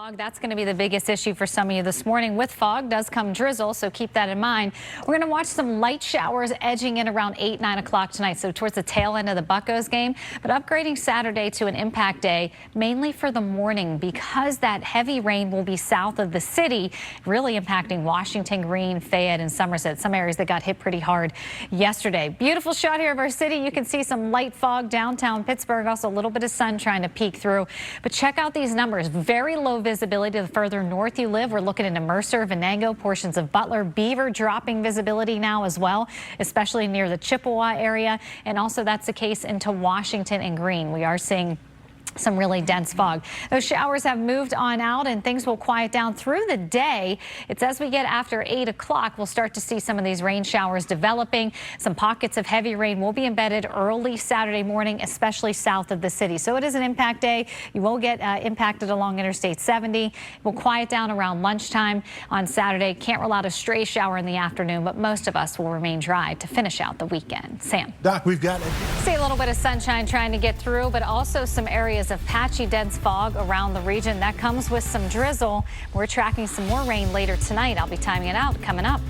fog. That's going to be the biggest issue for some of you this morning. With fog does come drizzle, so keep that in mind. We're going to watch some light showers edging in around 8, 9 o'clock tonight, so towards the tail end of the Buccos game. But upgrading Saturday to an impact day, mainly for the morning, because that heavy rain will be south of the city, really impacting Washington, Greene, Fayette, and Somerset, some areas that got hit pretty hard yesterday. Beautiful shot here of our city. You can see some light fog downtown Pittsburgh, also a little bit of sun trying to peek through. But check out these numbers. Very low visibility the further north you live. We're looking into Mercer, Venango, portions of Butler, Beaver dropping visibility now as well, especially near the Chippewa area. And also that's the case into Washington and Greene. We are seeing some really dense fog. Those showers have moved on out and things will quiet down through the day. It's as we get after 8 o'clock, we'll start to see some of these rain showers developing. Some pockets of heavy rain will be embedded early Saturday morning, especially south of the city. So it is an impact day. You will get impacted along Interstate 70. It will quiet down around lunchtime on Saturday. Can't rule out a stray shower in the afternoon, but most of us will remain dry to finish out the weekend. Sam. Doc, we've got it. See a little bit of sunshine trying to get through, but also some areas of patchy dense fog around the region. That comes with some drizzle. We're tracking some more rain later tonight. I'll be timing it out coming up.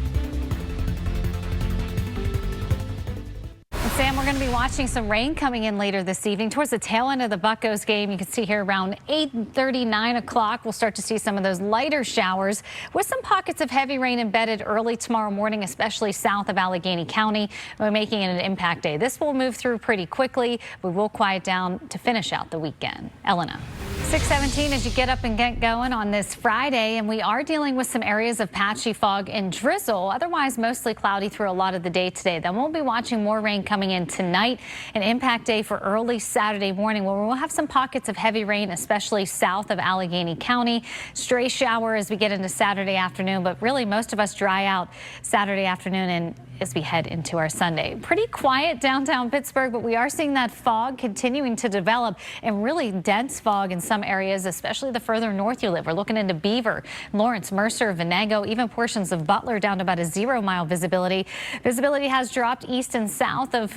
Sam, we're going to be watching some rain coming in later this evening towards the tail end of the Buccos game. You can see here around 8:30, 9 o'clock, we'll start to see some of those lighter showers with some pockets of heavy rain embedded early tomorrow morning, especially south of Allegheny County. We're making it an impact day. This will move through pretty quickly. We will quiet down to finish out the weekend. Elena. 6:17 as you get up and get going on this Friday, and we are dealing with some areas of patchy fog and drizzle. Otherwise, mostly cloudy through a lot of the day today. Then we'll be watching more rain coming in tonight. An impact day for early Saturday morning, where we'll have some pockets of heavy rain, especially south of Allegheny County. Stray shower as we get into Saturday afternoon, but really most of us dry out Saturday afternoon and as we head into our Sunday. Pretty quiet downtown Pittsburgh, but we are seeing that fog continuing to develop, and really dense fog in some areas, especially the further north you live. We're looking into Beaver, Lawrence, Mercer, Venango, even portions of Butler down to about a 0-mile visibility. Visibility has dropped east and south of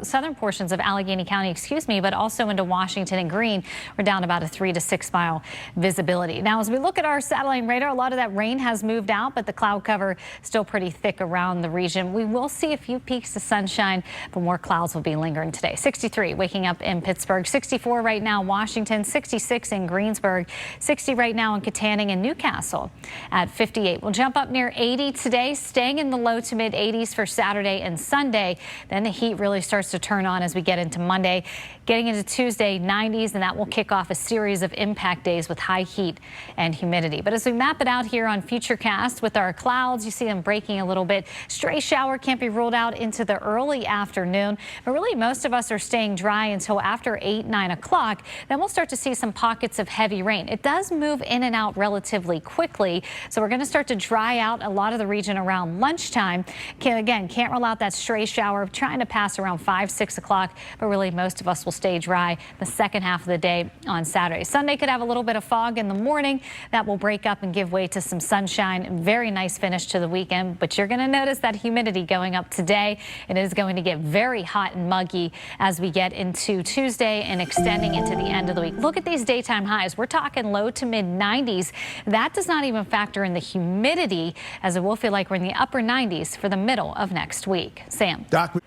southern portions of Allegheny County, excuse me, but also into Washington and Greene. We're down about a 3 to 6 mile visibility. Now, as we look at our satellite radar, a lot of that rain has moved out, but the cloud cover still pretty thick around the region. We will see a few peaks of sunshine, but more clouds will be lingering today. 63 waking up in Pittsburgh, 64 right now Washington, 66 in Greensburg, 60 right now in Katanning and Newcastle at 58. We'll jump up near 80 today, staying in the low to mid 80s for Saturday and Sunday. Then the heat really starts to turn on as we get into Monday. Getting into Tuesday, 90s, and that will kick off a series of impact days with high heat and humidity. But as we map it out here on Futurecast with our clouds, you see them breaking a little bit. Stray shower can't be ruled out into the early afternoon, but really most of us are staying dry until after 8, 9 o'clock. Then we'll start to see some pockets of heavy rain. It does move in and out relatively quickly, so we're going to start to dry out a lot of the region around lunchtime. Again, can't rule out that stray shower trying to pass around 5, 6 o'clock, but really most of us will stay dry the second half of the day on Saturday. Sunday could have a little bit of fog in the morning. That will break up and give way to some sunshine. Very nice finish to the weekend, but you're going to notice that humidity going up today. It is going to get very hot and muggy as we get into Tuesday and extending into the end of the week. Look at these daytime highs. We're talking low to mid 90s. That does not even factor in the humidity, as it will feel like we're in the upper 90s for the middle of next week. Sam. Doc.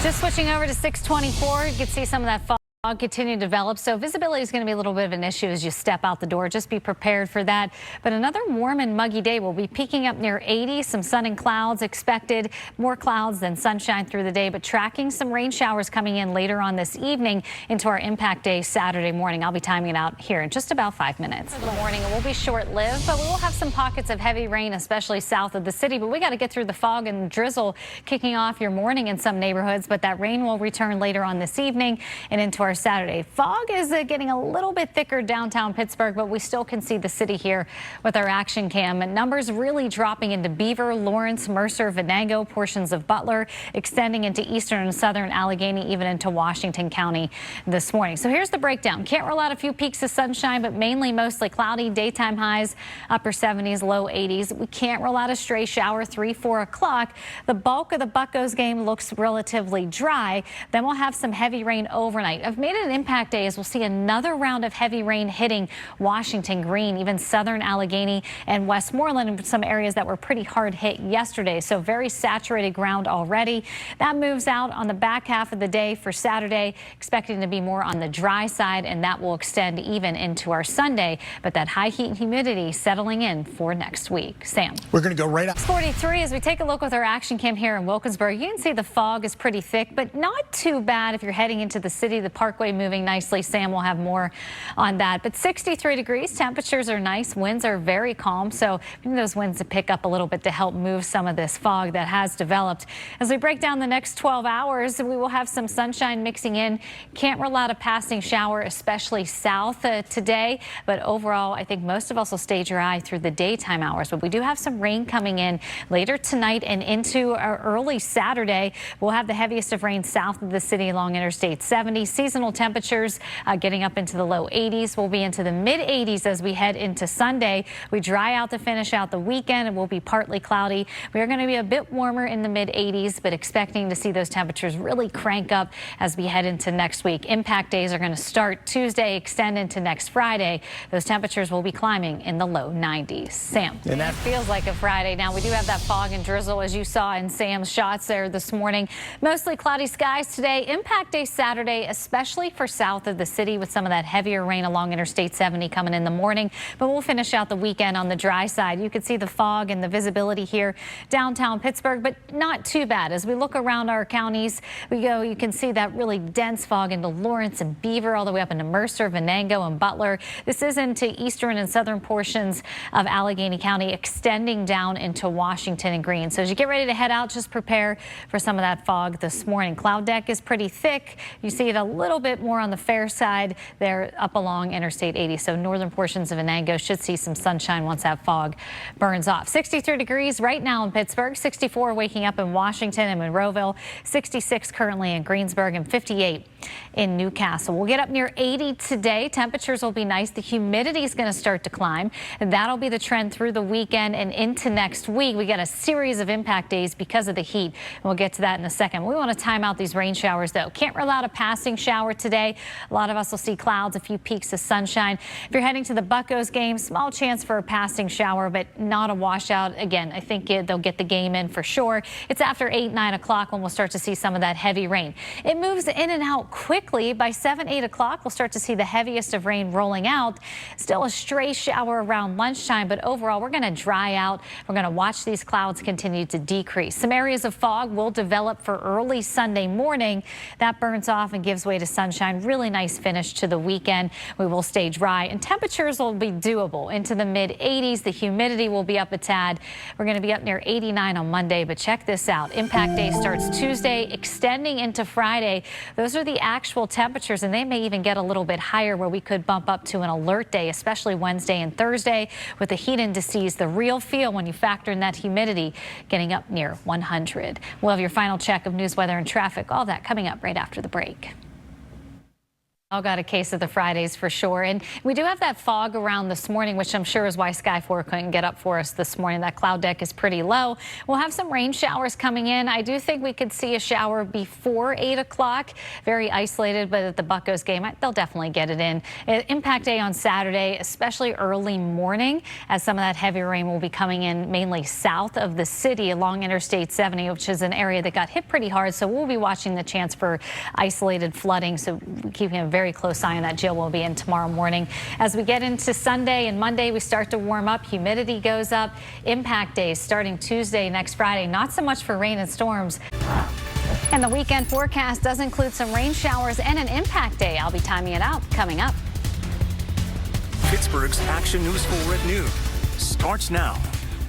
Just switching over to 624, you can see some of that fog continue to develop, so visibility is going to be a little bit of an issue as you step out the door. Just be prepared for that. But another warm and muggy day. Will be peaking up near 80. Some sun and clouds expected. More clouds than sunshine through the day, but tracking some rain showers coming in later on this evening into our impact day Saturday morning. I'll be timing it out here in just about 5 minutes. The morning it will be short-lived, but we will have some pockets of heavy rain, especially south of the city. But we got to get through the fog and drizzle kicking off your morning in some neighborhoods. But that rain will return later on this evening and into our Saturday. Fog is getting a little bit thicker downtown Pittsburgh, but we still can see the city here with our action cam. And numbers really dropping into Beaver, Lawrence, Mercer, Venango, portions of Butler, extending into eastern and southern Allegheny, even into Washington County this morning. So here's the breakdown. Can't rule out a few peaks of sunshine, but mainly mostly cloudy. Daytime highs upper 70s, low 80s. We can't rule out a stray shower 3, 4 o'clock. The bulk of the Buccos game looks relatively dry. Then we'll have some heavy rain overnight. made it an impact day as we'll see another round of heavy rain hitting Washington, Greene, even southern Allegheny and Westmoreland, and some areas that were pretty hard hit yesterday. So very saturated ground already. That moves out on the back half of the day for Saturday, expecting to be more on the dry side, and that will extend even into our Sunday. But that high heat and humidity settling in for next week. Sam. We're going to go right up. 43 as we take a look with our action cam here in Wilkinsburg. You can see the fog is pretty thick, but not too bad if you're heading into the city. The parkway moving nicely. Sam will have more on that. But 63 degrees, temperatures are nice. Winds are very calm. So we need those winds to pick up a little bit to help move some of this fog that has developed. As we break down the next 12 hours, we will have some sunshine mixing in. Can't rule out a passing shower, especially south today. But overall, I think most of us will stay dry through the daytime hours. But we do have some rain coming in later tonight and into our early Saturday. We'll have the heaviest of rain south of the city along Interstate 70. Seasonal temperatures getting up into the low 80s. We'll be into the mid 80s as we head into Sunday. We dry out to finish out the weekend. It will be partly cloudy. We are going to be a bit warmer in the mid 80s, but expecting to see those temperatures really crank up as we head into next week. Impact days are going to start Tuesday, extend into next Friday. Those temperatures will be climbing in the low 90s. Sam. And that feels like a Friday. Now we do have that fog and drizzle as you saw in Sam's shots there this morning. Mostly cloudy skies today. Impact day Saturday, especially for south of the city with some of that heavier rain along Interstate 70 coming in the morning. But we'll finish out the weekend on the dry side. You can see the fog and the visibility here downtown Pittsburgh, but not too bad. As we look around our counties, you can see that really dense fog into Lawrence and Beaver, all the way up into Mercer, Venango and Butler. This is into eastern and southern portions of Allegheny County, extending down into Washington and Greene. So as you get ready to head out, just prepare for some of that fog this morning. Cloud deck is pretty thick. You see it a little bit more on the fair side there up along Interstate 80. So northern portions of Venango should see some sunshine once that fog burns off. 63 degrees right now in Pittsburgh, 64 waking up in Washington and Monroeville, 66 currently in Greensburg, and 58 in Newcastle. We'll get up near 80 today. Temperatures will be nice. The humidity is going to start to climb, and that'll be the trend through the weekend and into next week. We got a series of impact days because of the heat, and we'll get to that in a second. We want to time out these rain showers, though. Can't rule out a passing shower today. A lot of us will see clouds, a few peaks of sunshine. If you're heading to the Buccos game, small chance for a passing shower, but not a washout. Again, I think they'll get the game in for sure. It's after 8, 9 o'clock when we'll start to see some of that heavy rain. It moves in and out quickly. By 7, 8 o'clock, we'll start to see the heaviest of rain rolling out. Still a stray shower around lunchtime, but overall, we're going to dry out. We're going to watch these clouds continue to decrease. Some areas of fog will develop for early Sunday morning. That burns off and gives way to sunshine. Really nice finish to the weekend. We will stay dry, and temperatures will be doable into the mid 80s. The humidity will be up a tad. We're going to be up near 89 on Monday, but check this out. Impact day starts Tuesday, extending into Friday. Those are the actual temperatures, and they may even get a little bit higher where we could bump up to an alert day, especially Wednesday and Thursday with the heat indices. The real feel when you factor in that humidity getting up near 100. We'll have your final check of news, weather and traffic. All that coming up right after the break. All got a case of the Fridays for sure. And we do have that fog around this morning, which I'm sure is why Sky 4 couldn't get up for us this morning. That cloud deck is pretty low. We'll have some rain showers coming in. I do think we could see a shower before 8 o'clock. Very isolated, but at the Buccos game, they'll definitely get it in. Impact day on Saturday, especially early morning, as some of that heavy rain will be coming in mainly south of the city along Interstate 70, which is an area that got hit pretty hard. So we'll be watching the chance for isolated flooding. So keeping a very close eye on that. Jill will be in tomorrow morning. As we get into Sunday and Monday, we start to warm up. Humidity goes up. Impact days starting Tuesday, next Friday. Not so much for rain and storms. And the weekend forecast does include some rain showers and an impact day. I'll be timing it out coming up. Pittsburgh's Action News 4 at noon starts now.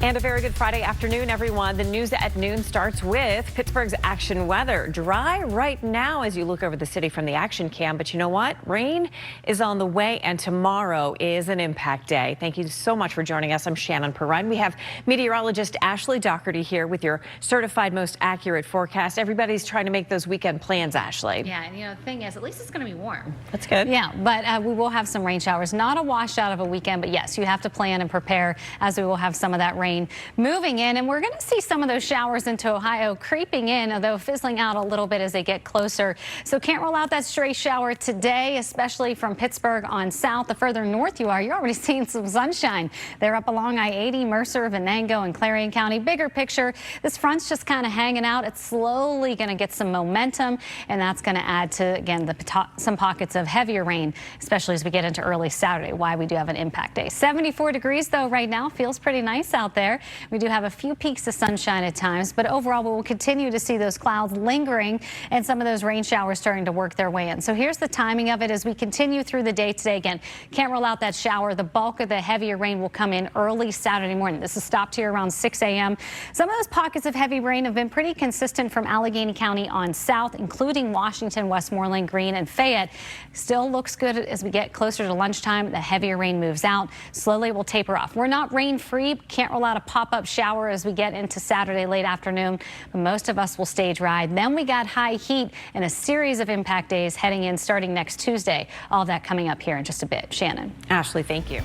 And a very good Friday afternoon, everyone. The news at noon starts with Pittsburgh's action weather. Dry right now as you look over the city from the action cam. But you know what? Rain is on the way, and tomorrow is an impact day. Thank you so much for joining us. I'm Shannon Perrine. We have meteorologist Ashley Dougherty here with your certified most accurate forecast. Everybody's trying to make those weekend plans, Ashley. Yeah, and the thing is, at least it's going to be warm. That's good. Yeah, but we will have some rain showers. Not a washout of a weekend, but yes, you have to plan and prepare, as we will have some of that rain rain moving in, and we're going to see some of those showers into Ohio creeping in, although fizzling out a little bit as they get closer. So can't rule out that stray shower today, especially from Pittsburgh on south. The further north you are, you're already seeing some sunshine. They're up along I-80, Mercer, Venango, and Clarion County. Bigger picture, this front's just kind of hanging out. It's slowly going to get some momentum, and that's going to add to, again, some pockets of heavier rain, especially as we get into early Saturday. Why we do have an impact day. 74 degrees though right now, feels pretty nice out there. We do have a few peaks of sunshine at times, but overall we will continue to see those clouds lingering and some of those rain showers starting to work their way in. So here's the timing of it as we continue through the day today. Again, can't rule out that shower. The bulk of the heavier rain will come in early Saturday morning. This is stopped here around 6 a.m. Some of those pockets of heavy rain have been pretty consistent from Allegheny County on south, including Washington, Westmoreland, Greene, and Fayette. Still looks good as we get closer to lunchtime. The heavier rain moves out. Slowly will taper off. We're not rain free. Can't rule out a pop-up shower as we get into Saturday late afternoon, but most of us will stay dry. Then we got high heat and a series of impact days heading in starting next Tuesday. All of that coming up here in just a bit. Shannon. Ashley, thank you.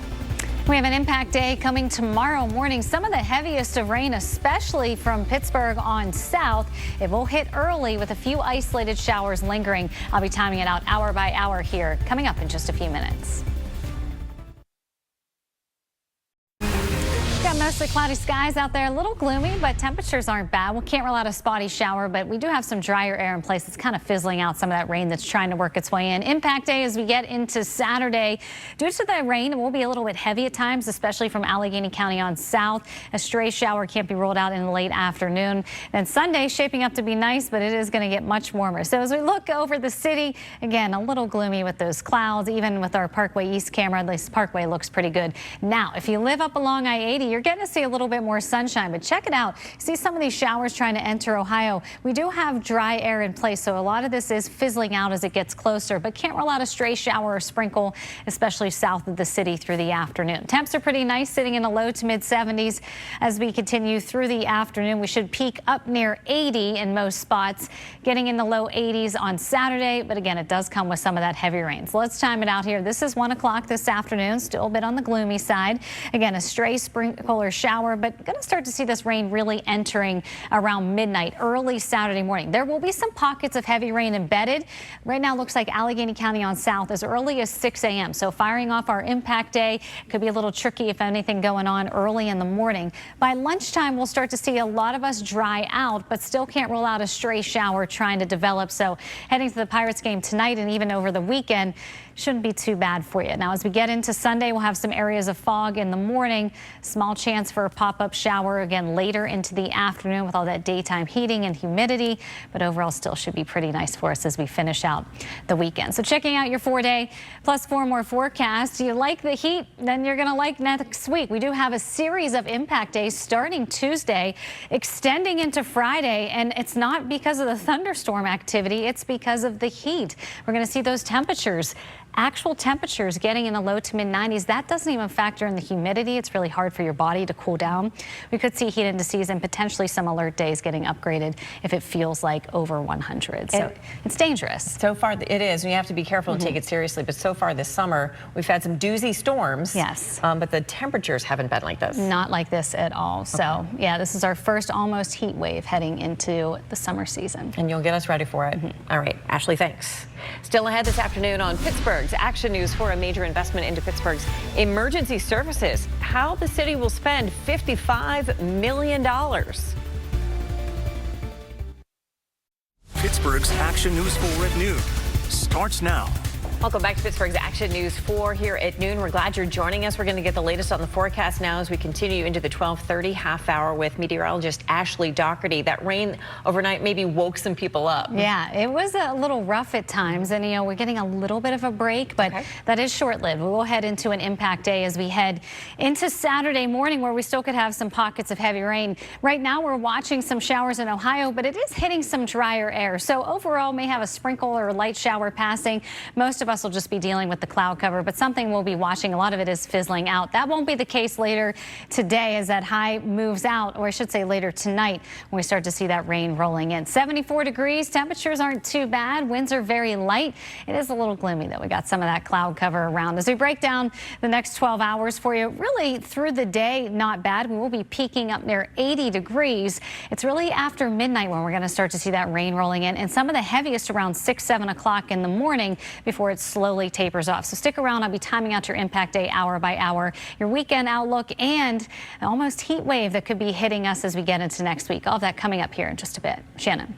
We have an impact day coming tomorrow morning. Some of the heaviest of rain, especially from Pittsburgh on south. It will hit early with a few isolated showers lingering. I'll be timing it out hour by hour here coming up in just a few minutes. Got mostly cloudy skies out there, a little gloomy, but temperatures aren't bad. We can't rule out a spotty shower, but we do have some drier air in place. It's kind of fizzling out some of that rain that's trying to work its way in. Impact day as we get into Saturday. Due to the rain, it will be a little bit heavy at times, especially from Allegheny County on south. A stray shower can't be ruled out in the late afternoon. Then Sunday shaping up to be nice, but it is going to get much warmer. So as we look over the city, again, a little gloomy with those clouds. Even with our Parkway East camera, this Parkway looks pretty good. Now, if you live up along I-80, you're getting to see a little bit more sunshine, but check it out. See some of these showers trying to enter Ohio. We do have dry air in place, so a lot of this is fizzling out as it gets closer, but can't rule out a stray shower or sprinkle, especially south of the city through the afternoon. Temps are pretty nice, sitting in the low to mid 70s. As we continue through the afternoon, we should peak up near 80 in most spots, getting in the low 80s on Saturday, but again, it does come with some of that heavy rain. So let's time it out here. This is 1 o'clock this afternoon, still a bit on the gloomy side. Again, a stray sprinkle or shower, but going to start to see this rain really entering around midnight, early Saturday morning. There will be some pockets of heavy rain embedded. Right now looks like Allegheny County on south as early as 6 a.m. So firing off our impact day could be a little tricky if anything going on early in the morning. By lunchtime, we'll start to see a lot of us dry out, but still can't rule out a stray shower trying to develop. So heading to the Pirates game tonight and even over the weekend shouldn't be too bad for you. Now, as we get into Sunday, we'll have some areas of fog in the morning. Small chance for a pop-up shower again later into the afternoon with all that daytime heating and humidity, but overall still should be pretty nice for us as we finish out the weekend. So checking out your 4-day plus 4 more forecast. Do you like the heat? Then you're going to like next week. We do have a series of impact days starting Tuesday, extending into Friday, and it's not because of the thunderstorm activity. It's because of the heat. We're going to see those temperatures. Actual temperatures getting in the low to mid 90s. That doesn't even factor in the humidity. It's really hard for your body to cool down. We could see heat indices and potentially some alert days getting upgraded if it feels like over 100. So it's dangerous. So far it is. We have to be careful and take it seriously. But so far this summer, we've had some doozy storms. Yes. But the temperatures haven't been like this. Not like this at all. So yeah, this is our first almost heat wave heading into the summer season. And you'll get us ready for it. All right, Ashley, thanks. Still ahead this afternoon on Pittsburgh's Action News for a major investment into Pittsburgh's emergency services. How the city will spend $55 million. Pittsburgh's Action News 4 at noon starts now. Welcome back to Pittsburgh's Action News 4 here at noon. We're glad you're joining us. We're going to get the latest on the forecast now as we continue into the 12:30 half hour with meteorologist Ashley Dougherty. That rain overnight maybe woke some people up. Yeah, it was a little rough at times, and we're getting a little bit of a break, but that is short-lived. We will head into an impact day as we head into Saturday morning, where we still could have some pockets of heavy rain. Right now we're watching some showers in Ohio, but it is hitting some drier air. So overall may have a sprinkle or a light shower passing. Most of of us will just be dealing with the cloud cover, but something we'll be watching. A lot of it is fizzling out. That won't be the case later today as that high moves out, or I should say later tonight when we start to see that rain rolling in. 74 degrees. Temperatures aren't too bad. Winds are very light. It is a little gloomy, though. We got some of that cloud cover around. As we break down the next 12 hours for you, really through the day, not bad. We will be peaking up near 80 degrees. It's really after midnight when we're going to start to see that rain rolling in, and some of the heaviest around 6, 7 o'clock in the morning before it slowly tapers off. So stick around. I'll be timing out your impact day hour by hour, your weekend outlook, and an almost heat wave that could be hitting us as we get into next week. All of that coming up here in just a bit. Shannon.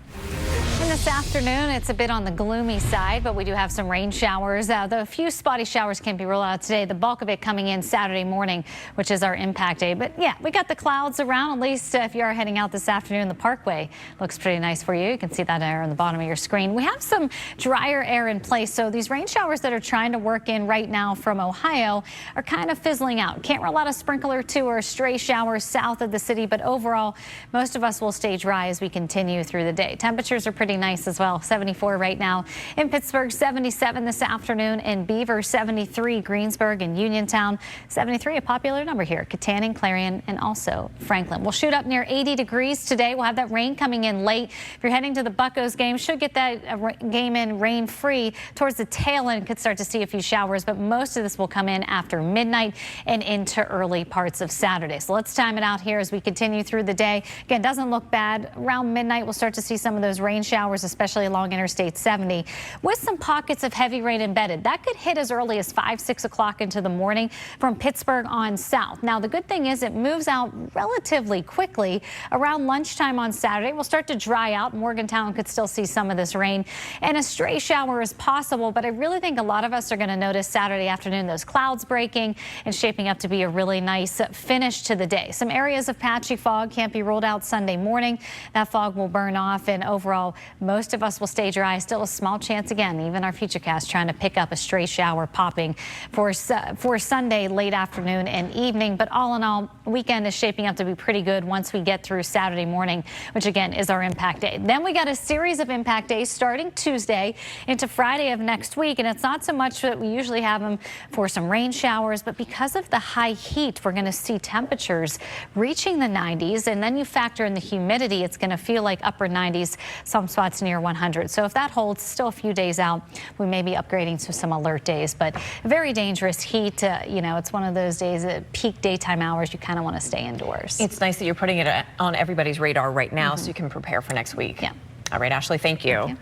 And this afternoon, it's a bit on the gloomy side, but we do have some rain showers. The few spotty showers can be ruled out today. The bulk of it coming in Saturday morning, which is our impact day. But yeah, we got the clouds around. At least if you are heading out this afternoon, the Parkway looks pretty nice for you. You can see that there on the bottom of your screen. We have some drier air in place, so these rain showers that are trying to work in right now from Ohio are kind of fizzling out. Can't rule out a sprinkle or two or stray showers south of the city, but overall, most of us will stay dry as we continue through the day. Temperatures are pretty nice as well. 74 right now in Pittsburgh, 77 this afternoon in Beaver, 73 Greensburg and Uniontown, 73 a popular number here, Kittanning, Clarion, and also Franklin. We'll shoot up near 80 degrees today. We'll have that rain coming in late. If you're heading to the Buccos game, should get that game in rain free towards the tail end. Could start to see a few showers, but most of this will come in after midnight and into early parts of Saturday. So let's time it out here as we continue through the day. Again, doesn't look bad. Around midnight, we'll start to see some of those rain showers, especially along Interstate 70, with some pockets of heavy rain embedded. That could hit as early as 5, 6 o'clock into the morning from Pittsburgh on south. Now, the good thing is it moves out relatively quickly. Around lunchtime on Saturday, we'll start to dry out. Morgantown could still see some of this rain, and a stray shower is possible, but I really think a lot of us are going to notice Saturday afternoon those clouds breaking and shaping up to be a really nice finish to the day. Some areas of patchy fog can't be ruled out Sunday morning. That fog will burn off, and overall, most of us will stay dry. Still a small chance again, even our Futurecast trying to pick up a stray shower popping for Sunday late afternoon and evening. But all in all, weekend is shaping up to be pretty good once we get through Saturday morning, which again is our impact day. Then we got a series of impact days starting Tuesday into Friday of next week, and it's not so much that we usually have them for some rain showers, but because of the high heat, we're going to see temperatures reaching the 90s, and then you factor in the humidity, it's going to feel like upper 90s, some spots near 100. So if that holds still a few days out, we may be upgrading to some alert days, but very dangerous heat. You know, it's one of those days at peak daytime hours, you kind of want to stay indoors. It's nice that you're putting it on everybody's radar right now so you can prepare for next week. Yeah. All right, Ashley, thank you.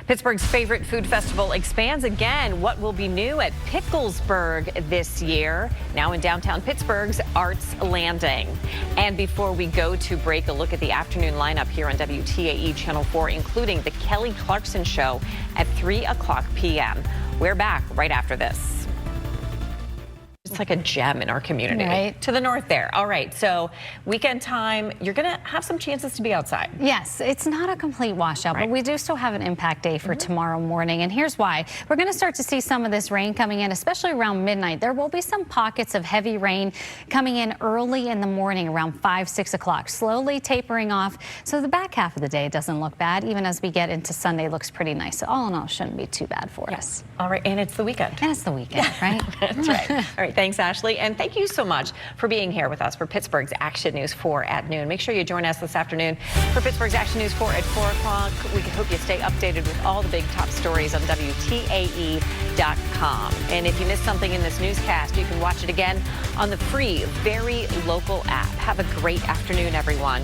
Pittsburgh's favorite food festival expands again. What will be new at Picklesburg this year? Now in downtown Pittsburgh's Arts Landing. And before we go to break, a look at the afternoon lineup here on WTAE Channel 4, including the Kelly Clarkson Show at 3 o'clock p.m. We're back right after this. It's like a gem in our community. Right. To the north there. All right, so weekend time, you're going to have some chances to be outside. Yes, it's not a complete washout, Right. but we do still have an impact day for tomorrow morning. And here's why. We're going to start to see some of this rain coming in, especially around midnight. There will be some pockets of heavy rain coming in early in the morning around 5, 6 o'clock, slowly tapering off. So the back half of the day doesn't look bad. Even as we get into Sunday, looks pretty nice. So all in all, shouldn't be too bad for us. All right, and it's the weekend. And it's the weekend, right? That's right. All right, thanks, Ashley. And thank you so much for being here with us for Pittsburgh's Action News 4 at noon. Make sure you join us this afternoon for Pittsburgh's Action News 4 at 4 o'clock. We hope you stay updated with all the big top stories on WTAE.com. And if you missed something in this newscast, you can watch it again on the free, very local app. Have a great afternoon, everyone.